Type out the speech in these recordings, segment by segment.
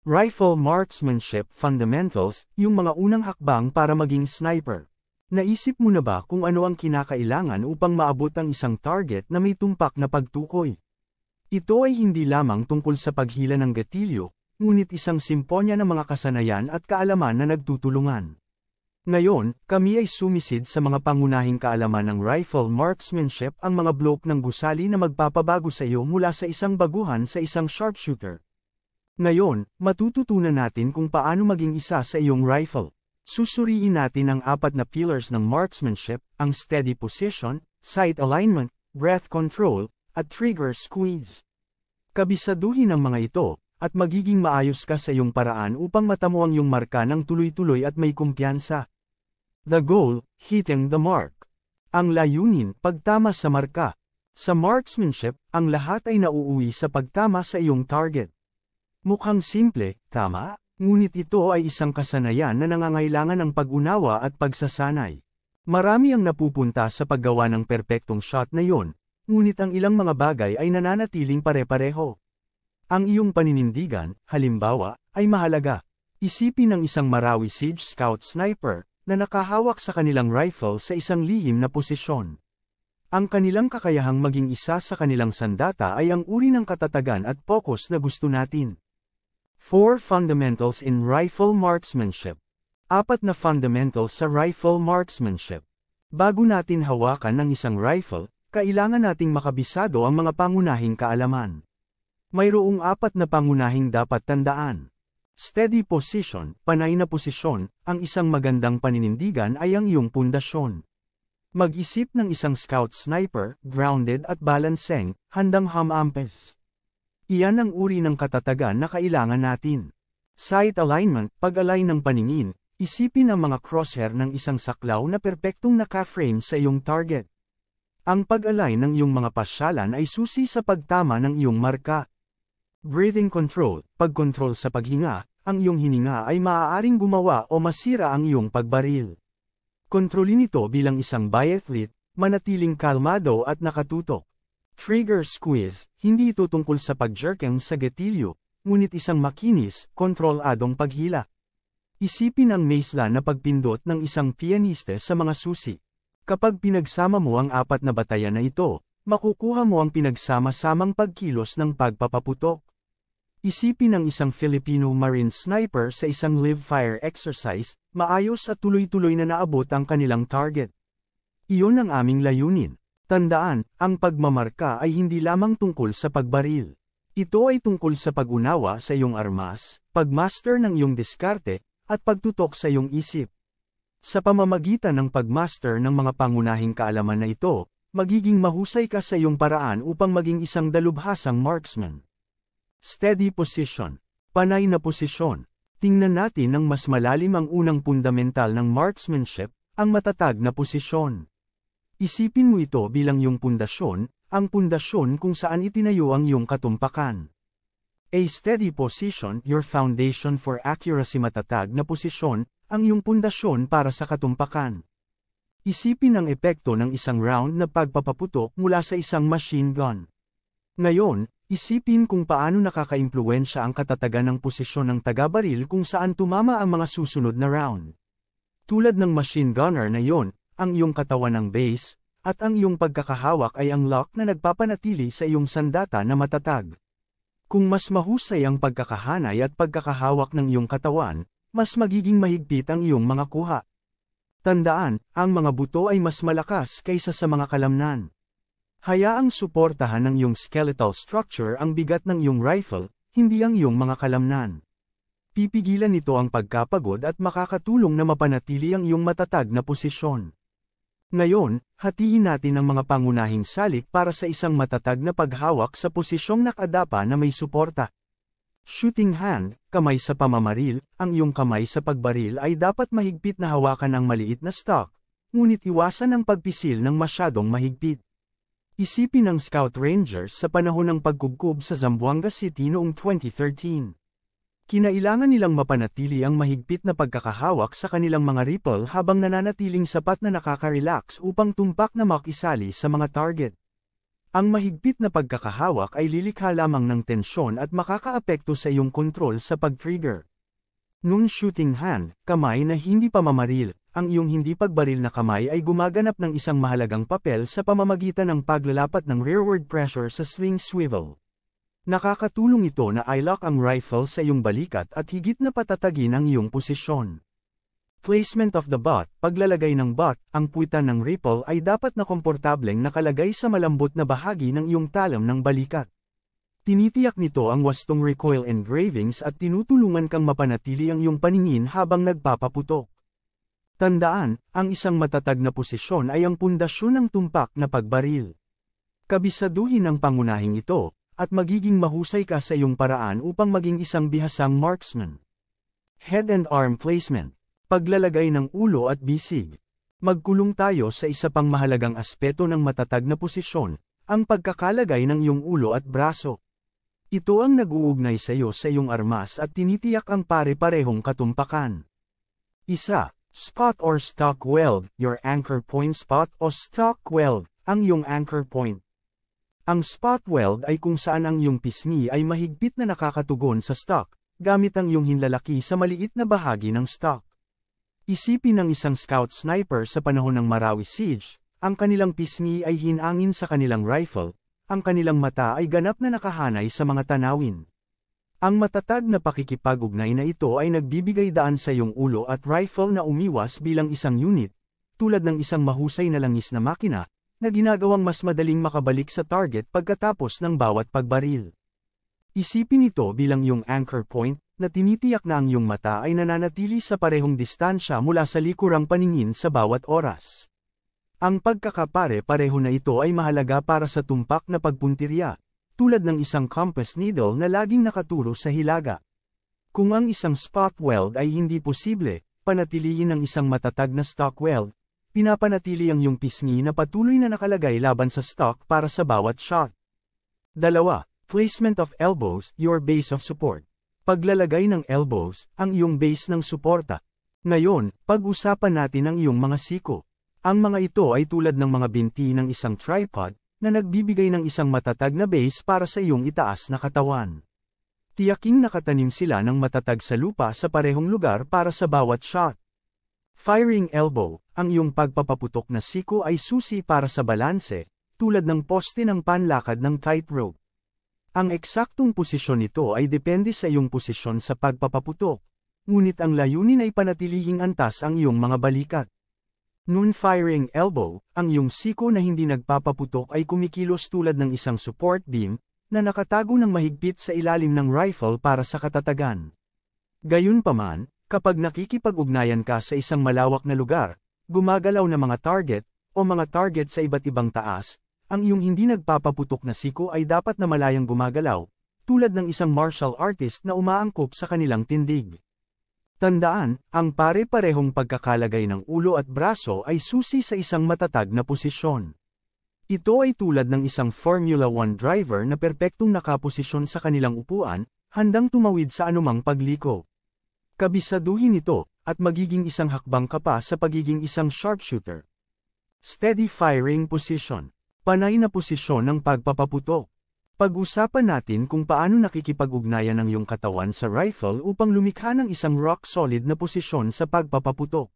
Rifle Marksmanship Fundamentals, yung mga unang hakbang para maging sniper. Naisip mo na ba kung ano ang kinakailangan upang maabot ang isang target na may tumpak na pagtukoy? Ito ay hindi lamang tungkol sa paghila ng gatilyo, ngunit isang simponya ng mga kasanayan at kaalaman na nagtutulungan. Ngayon, kami ay sumisid sa mga pangunahing kaalaman ng rifle marksmanship, ang mga blok ng gusali na magpapabago sa iyo mula sa isang baguhan sa isang sharpshooter. Ngayon, matututunan natin kung paano maging isa sa iyong rifle. Susuriin natin ang 4 na pillars ng marksmanship, ang steady position, sight alignment, breath control, at trigger squeeze. Kabisaduhin ang mga ito, at magiging maayos ka sa iyong paraan upang matamo ang iyong marka ng tuloy-tuloy at may kumpiyansa. The goal, hitting the mark. Ang layunin, pagtama sa marka. Sa marksmanship, ang lahat ay nauuwi sa pagtama sa iyong target. Mukhang simple, tama? Ngunit ito ay isang kasanayan na nangangailangan ng pag-unawa at pagsasanay. Marami ang napupunta sa paggawa ng perpektong shot na yon, ngunit ang ilang mga bagay ay nananatiling pare-pareho. Ang iyong paninindigan, halimbawa, ay mahalaga. Isipin ng isang Marawi Siege Scout Sniper, na nakahawak sa kanilang rifle sa isang lihim na posisyon. Ang kanilang kakayahang maging isa sa kanilang sandata ay ang uri ng katatagan at focus na gusto natin. 4 Fundamentals in Rifle Marksmanship. 4 na fundamentals sa rifle marksmanship. Bago natin hawakan ng isang rifle, kailangan nating makabisado ang mga pangunahing kaalaman. Mayroong 4 na pangunahing dapat tandaan. Steady position, panay na posisyon, ang isang magandang paninindigan ay ang iyong pundasyon. Mag-isip ng isang scout sniper, grounded at balancing, handang hamampes. Iyan ang uri ng katatagan na kailangan natin. Sight alignment, pag-align ng paningin, isipin ang mga crosshair ng isang saklaw na perpektong naka-frame sa iyong target. Ang pag-align ng iyong mga pasyalan ay susi sa pagtama ng iyong marka. Breathing control, pagkontrol sa paghinga, ang iyong hininga ay maaaring gumawa o masira ang iyong pagbaril. Kontrolin ito bilang isang biathlete, manatiling kalmado at nakatutok. Trigger squeeze, hindi ito tungkol sa pag-jerking sa gatilyo, ngunit isang makinis, kontroladong paghila. Isipin ang maisla na pagpindot ng isang pianiste sa mga susi. Kapag pinagsama mo ang 4 na batayan na ito, makukuha mo ang pinagsama-samang pagkilos ng pagpapaputok. Isipin ang isang Filipino Marine sniper sa isang live-fire exercise, maayos at tuloy-tuloy na naabot ang kanilang target. Iyon ang aming layunin. Tandaan, ang pagmamarka ay hindi lamang tungkol sa pagbaril. Ito ay tungkol sa pag-unawa sa iyong armas, pagmaster ng iyong diskarte, at pagtutok sa iyong isip. Sa pamamagitan ng pagmaster ng mga pangunahing kaalaman na ito, magiging mahusay ka sa iyong paraan upang maging isang dalubhasang marksman. Steady position. Panay na posisyon. Tingnan natin ng mas malalim ang unang fundamental ng marksmanship, ang matatag na posisyon. Isipin mo ito bilang iyong pundasyon, ang pundasyon kung saan itinayo ang iyong katumpakan. A steady position, your foundation for accuracy. Matatag na posisyon, ang iyong pundasyon para sa katumpakan. Isipin ang epekto ng isang round na pagpapaputok mula sa isang machine gun. Ngayon, isipin kung paano nakakaimpluwensya ang katatagan ng posisyon ng taga-baril kung saan tumama ang mga susunod na round. Tulad ng machine gunner na iyon, ang iyong katawan ng base, at ang iyong pagkakahawak ay ang lock na nagpapanatili sa iyong sandata na matatag. Kung mas mahusay ang pagkakahanay at pagkakahawak ng iyong katawan, mas magiging mahigpit ang iyong mga kuha. Tandaan, ang mga buto ay mas malakas kaysa sa mga kalamnan. Hayaang suportahan ng iyong skeletal structure ang bigat ng iyong rifle, hindi ang iyong mga kalamnan. Pipigilan nito ang pagkapagod at makakatulong na mapanatili ang iyong matatag na posisyon. Ngayon, hatiin natin ang mga pangunahing salik para sa isang matatag na paghawak sa posisyong nakadapa na may suporta. Shooting hand, kamay sa pamamaril, ang iyong kamay sa pagbaril ay dapat mahigpit na hawakan ang maliit na stock, ngunit iwasan ang pagpisil ng masyadong mahigpit. Isipin ang Scout Rangers sa panahon ng pagkubkob sa Zamboanga City noong 2013. Kinailangan nilang mapanatili ang mahigpit na pagkakahawak sa kanilang mga rifle habang nananatiling sapat na nakaka-relax upang tumpak na makisali sa mga target. Ang mahigpit na pagkakahawak ay lilikha lamang ng tensyon at makakaapekto sa iyong kontrol sa pag-trigger. Non-shooting hand, kamay na hindi pamamaril, ang iyong hindi pagbaril na kamay ay gumaganap ng isang mahalagang papel sa pamamagitan ng paglalapat ng rearward pressure sa sling swivel. Nakakatulong ito na i-lock ang rifle sa iyong balikat at higit na patatagin ang iyong posisyon. Placement of the butt, paglalagay ng butt, ang puwitan ng rifle ay dapat na komportableng nakalagay sa malambot na bahagi ng iyong talam ng balikat. Tinitiyak nito ang wastong recoil engravings at tinutulungan kang mapanatili ang iyong paningin habang nagpapaputok. Tandaan, ang isang matatag na posisyon ay ang pundasyon ng tumpak na pagbaril. Kabisaduhin ang pangunahing ito, at magiging mahusay ka sa iyong paraan upang maging isang bihasang marksman. Head and arm placement. Paglalagay ng ulo at bisig. Magkulong tayo sa isa pang mahalagang aspeto ng matatag na posisyon, ang pagkakalagay ng iyong ulo at braso. Ito ang nag-uugnay sa iyo sa iyong armas at tinitiyak ang pare-parehong katumpakan. Isa, spot or stock weld, your anchor point spot o stock weld, ang iyong anchor point. Ang spot weld ay kung saan ang iyong pisngi ay mahigpit na nakakatugon sa stock, gamit ang iyong hinlalaki sa maliit na bahagi ng stock. Isipin ng isang scout sniper sa panahon ng Marawi Siege, ang kanilang pisngi ay hinangin sa kanilang rifle, ang kanilang mata ay ganap na nakahanay sa mga tanawin. Ang matatag na pakikipag-ugnay na ito ay nagbibigay daan sa iyong ulo at rifle na umiwas bilang isang unit, tulad ng isang mahusay na langis na makina, na ginagawang mas madaling makabalik sa target pagkatapos ng bawat pagbaril. Isipin ito bilang iyong anchor point, na tinitiyak na ang iyong mata ay nananatili sa parehong distansya mula sa likurang paningin sa bawat oras. Ang pagkakapare-pareho na ito ay mahalaga para sa tumpak na pagpuntirya, tulad ng isang compass needle na laging nakaturo sa hilaga. Kung ang isang spot weld ay hindi posible, panatilihin ang isang matatag na stock weld, pinapanatili ang iyong pisngi na patuloy na nakalagay laban sa stock para sa bawat shot. 2. Placement of elbows, your base of support. Paglalagay ng elbows, ang iyong base ng suporta. Ngayon, pag-usapan natin ang iyong mga siko. Ang mga ito ay tulad ng mga binti ng isang tripod, na nagbibigay ng isang matatag na base para sa iyong itaas na katawan. Tiyaking nakatanim sila ng matatag sa lupa sa parehong lugar para sa bawat shot. Firing elbow, ang iyong pagpapaputok na siko ay susi para sa balanse, tulad ng poste ng panlakad ng tightrope. Ang eksaktong posisyon nito ay depende sa iyong posisyon sa pagpapaputok, ngunit ang layunin ay panatilihing antas ang iyong mga balikat. Non-firing elbow, ang iyong siko na hindi nagpapaputok ay kumikilos tulad ng isang support beam, na nakatago ng mahigpit sa ilalim ng rifle para sa katatagan. Gayunpaman, kapag nakikipag-ugnayan ka sa isang malawak na lugar, gumagalaw na mga target, o mga target sa iba't ibang taas, ang iyong hindi nagpapaputok na siko ay dapat na malayang gumagalaw, tulad ng isang martial artist na umaangkop sa kanilang tindig. Tandaan, ang pare-parehong pagkakalagay ng ulo at braso ay susi sa isang matatag na posisyon. Ito ay tulad ng isang Formula 1 driver na perpektong nakaposisyon sa kanilang upuan, handang tumawid sa anumang pagliko. Kabisaduhin ito, at magiging isang hakbang ka pa sa pagiging isang sharpshooter. Steady firing position. Panay na posisyon ng pagpapaputok. Pag-usapan natin kung paano nakikipag-ugnayan ang iyong katawan sa rifle upang lumikha ng isang rock-solid na posisyon sa pagpapaputok.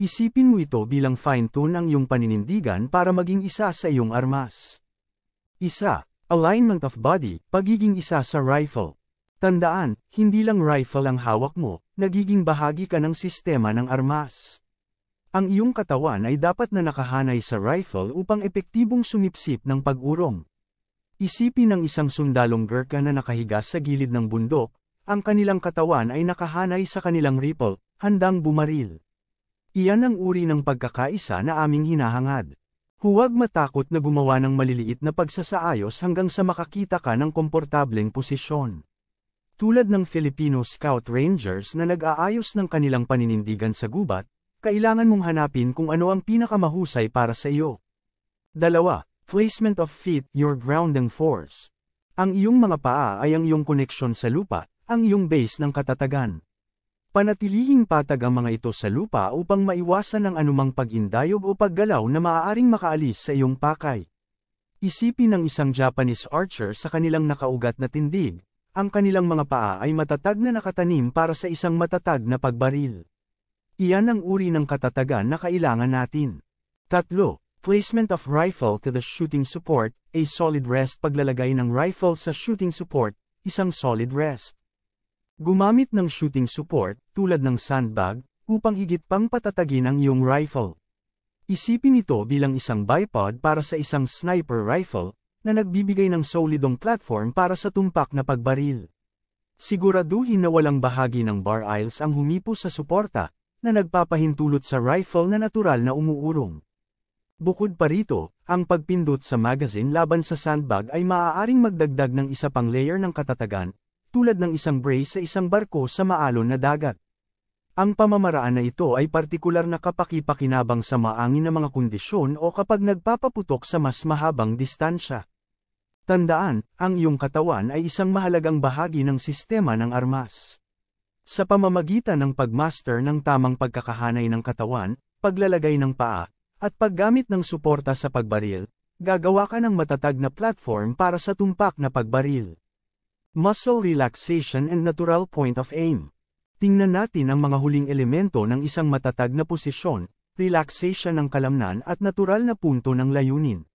Isipin mo ito bilang fine-tune ang iyong paninindigan para maging isa sa iyong armas. 1. Alignment of body, pagiging isa sa rifle. Tandaan, hindi lang rifle ang hawak mo, nagiging bahagi ka ng sistema ng armas. Ang iyong katawan ay dapat na nakahanay sa rifle upang epektibong sumipsip ng pag-urong. Isipin ng isang sundalong Gurkha na nakahiga sa gilid ng bundok, ang kanilang katawan ay nakahanay sa kanilang rifle, handang bumaril. Iyan ang uri ng pagkakaisa na aming hinahangad. Huwag matakot na gumawa ng maliliit na pagsasaayos hanggang sa makakita ka ng komportableng posisyon. Tulad ng Filipino Scout Rangers na nag-aayos ng kanilang paninindigan sa gubat, kailangan mong hanapin kung ano ang pinakamahusay para sa iyo. 2. Placement of feet, your grounding force. Ang iyong mga paa ay ang iyong koneksyon sa lupa, ang iyong base ng katatagan. Panatilihing patag ang mga ito sa lupa upang maiwasan ang anumang pag-indayog o paggalaw na maaaring makaalis sa iyong pakay. Isipin ng isang Japanese archer sa kanilang nakaugat na tindig, ang kanilang mga paa ay matatag na nakatanim para sa isang matatag na pagbaril. Iyan ang uri ng katatagan na kailangan natin. 3. Placement of rifle to the shooting support, a solid rest. Paglalagay ng rifle sa shooting support, isang solid rest. Gumamit ng shooting support, tulad ng sandbag, upang higit pang patatagin ang iyong rifle. Isipin ito bilang isang bipod para sa isang sniper rifle, na nagbibigay ng solidong platform para sa tumpak na pagbaril. Siguraduhin na walang bahagi ng bar aisles ang humipo sa suporta, na nagpapahintulot sa rifle na natural na umuurong. Bukod pa rito, ang pagpindot sa magazine laban sa sandbag ay maaaring magdagdag ng isa pang layer ng katatagan, tulad ng isang brace sa isang barko sa maalon na dagat. Ang pamamaraan na ito ay partikular na kapaki-pakinabang sa maangin na mga kondisyon o kapag nagpapaputok sa mas mahabang distansya. Tandaan, ang iyong katawan ay isang mahalagang bahagi ng sistema ng armas. Sa pamamagitan ng pagmaster ng tamang pagkakahanay ng katawan, paglalagay ng paa, at paggamit ng suporta sa pagbaril, gagawa ka ng matatag na platform para sa tumpak na pagbaril. Muscle relaxation and natural point of aim. Tingnan natin ang mga huling elemento ng isang matatag na posisyon, relaxation ng kalamnan at natural na punto ng layunin.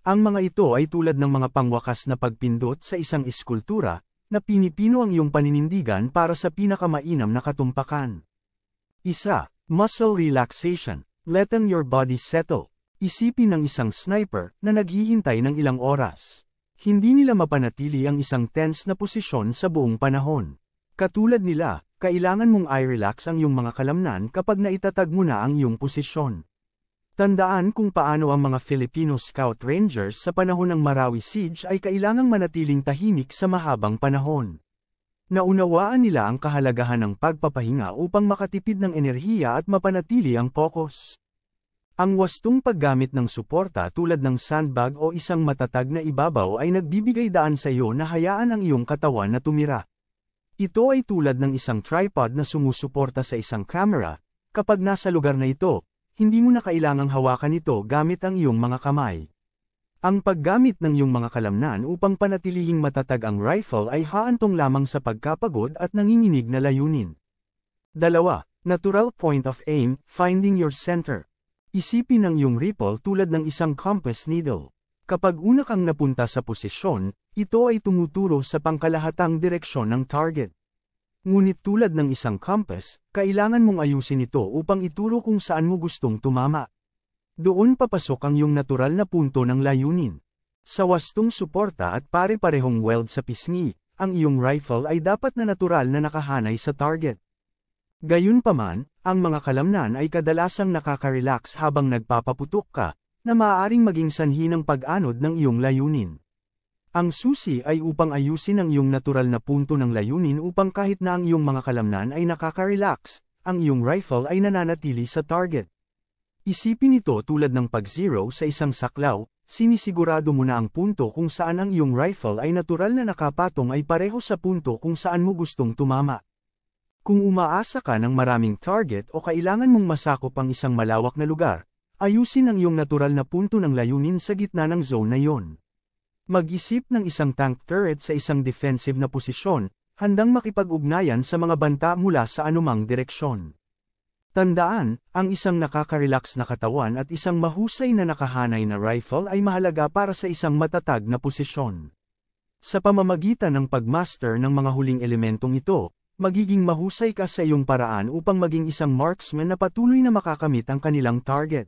Ang mga ito ay tulad ng mga pangwakas na pagpindot sa isang eskultura, na pinipino ang iyong paninindigan para sa pinakamainam na katumpakan. 1. Muscle relaxation. Letting your body settle. Isipin ng isang sniper na naghihintay ng ilang oras. Hindi nila mapanatili ang isang tense na posisyon sa buong panahon. Katulad nila, kailangan mong i-relax ang iyong mga kalamnan kapag naitatag mo na ang iyong posisyon. Tandaan kung paano ang mga Filipino Scout Rangers sa panahon ng Marawi Siege ay kailangang manatiling tahimik sa mahabang panahon. Naunawaan nila ang kahalagahan ng pagpapahinga upang makatipid ng enerhiya at mapanatili ang focus. Ang wastong paggamit ng suporta tulad ng sandbag o isang matatag na ibabaw ay nagbibigay daan sa iyo na hayaan ang iyong katawan na tumira. Ito ay tulad ng isang tripod na sumusuporta sa isang camera. Kapag nasa lugar na ito, hindi mo na kailangang hawakan ito gamit ang iyong mga kamay. Ang paggamit ng iyong mga kalamnan upang panatilihing matatag ang rifle ay haantong lamang sa pagkapagod at nanginginig na layunin. 2. Natural point of aim, finding your center. Isipin ang iyong rifle tulad ng isang compass needle. Kapag una kang napunta sa posisyon, ito ay tumuturo sa pangkalahatang direksyon ng target. Ngunit tulad ng isang compass, kailangan mong ayusin ito upang ituro kung saan mo gustong tumama. Doon papasok ang iyong natural na punto ng layunin. Sa wastong suporta at pare-parehong weld sa pisngi, ang iyong rifle ay dapat na natural na nakahanay sa target. Gayunpaman, ang mga kalamnan ay kadalasang nakaka-relax habang nagpapaputok ka, na maaaring maging sanhi ng pag-anod ng iyong layunin. Ang susi ay upang ayusin ang iyong natural na punto ng layunin upang kahit na ang iyong mga kalamnan ay nakaka-relax, ang iyong rifle ay nananatili sa target. Isipin ito tulad ng pag-zero sa isang saklaw, sinisigurado mo na ang punto kung saan ang iyong rifle ay natural na nakapatong ay pareho sa punto kung saan mo gustong tumama. Kung umaasa ka ng maraming target o kailangan mong masakop ang isang malawak na lugar, ayusin ang iyong natural na punto ng layunin sa gitna ng zone na iyon. Mag-isip ng isang tank turret sa isang defensive na posisyon, handang makipag-ugnayan sa mga banta mula sa anumang direksyon. Tandaan, ang isang nakaka-relax na katawan at isang mahusay na nakahanay na rifle ay mahalaga para sa isang matatag na posisyon. Sa pamamagitan ng pagmaster ng mga huling elementong ito, magiging mahusay ka sa iyong paraan upang maging isang marksman na patuloy na makakamit ang kanilang target.